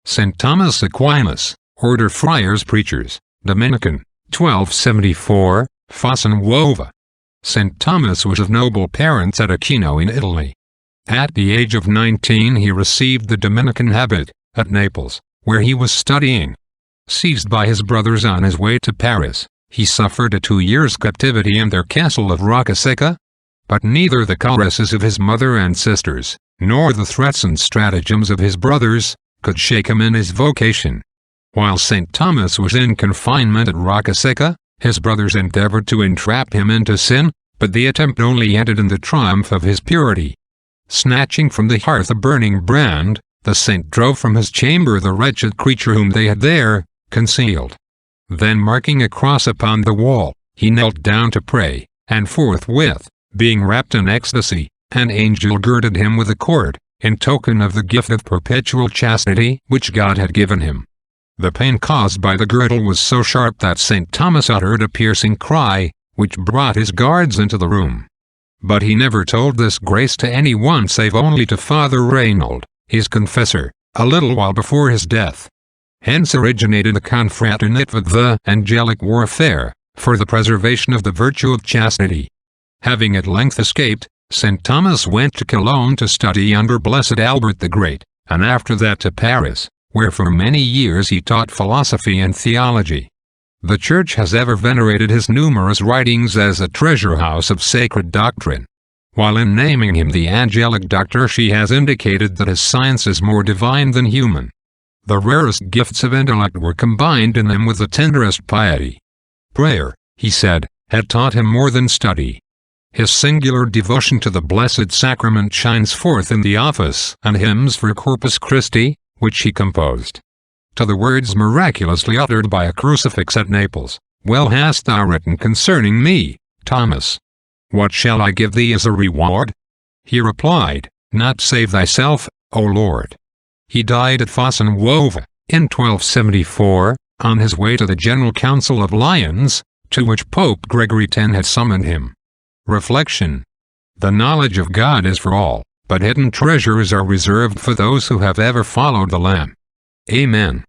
St. Thomas Aquinas, Order Friars Preachers, Dominican, 1274, Fossa Nuova. St. Thomas was of noble parents at Aquino in Italy. At the age of 19 he received the Dominican habit, at Naples, where he was studying. Seized by his brothers on his way to Paris, he suffered a 2 years' captivity in their castle of Roccasecca. But neither the caresses of his mother and sisters, nor the threats and stratagems of his brothers, could shake him in his vocation. While St. Thomas was in confinement at Roccasecca, his brothers endeavored to entrap him into sin, but the attempt only ended in the triumph of his purity. Snatching from the hearth a burning brand, the saint drove from his chamber the wretched creature whom they had there concealed. Then marking a cross upon the wall, he knelt down to pray, and forthwith, being wrapped in ecstasy, an angel girded him with a cord, in token of the gift of perpetual chastity which God had given him. The pain caused by the girdle was so sharp that St. Thomas uttered a piercing cry, which brought his guards into the room. But he never told this grace to anyone save only to Father Reynold, his confessor, a little while before his death. Hence originated the confraternity, the angelic warfare, for the preservation of the virtue of chastity. Having at length escaped, St. Thomas went to Cologne to study under Blessed Albert the Great, and after that to Paris, where for many years he taught philosophy and theology. The Church has ever venerated his numerous writings as a treasure house of sacred doctrine. While in naming him the angelic doctor, she has indicated that his science is more divine than human. The rarest gifts of intellect were combined in him with the tenderest piety. Prayer, he said, had taught him more than study. His singular devotion to the Blessed Sacrament shines forth in the office and hymns for Corpus Christi, which he composed. To the words miraculously uttered by a crucifix at Naples, "Well hast thou written concerning me, Thomas. What shall I give thee as a reward?" he replied, "Not save thyself, O Lord." He died at Fossa Nuova, in 1274, on his way to the General Council of Lyons, to which Pope Gregory X had summoned him. Reflection. The knowledge of God is for all, but hidden treasures are reserved for those who have ever followed the Lamb. Amen.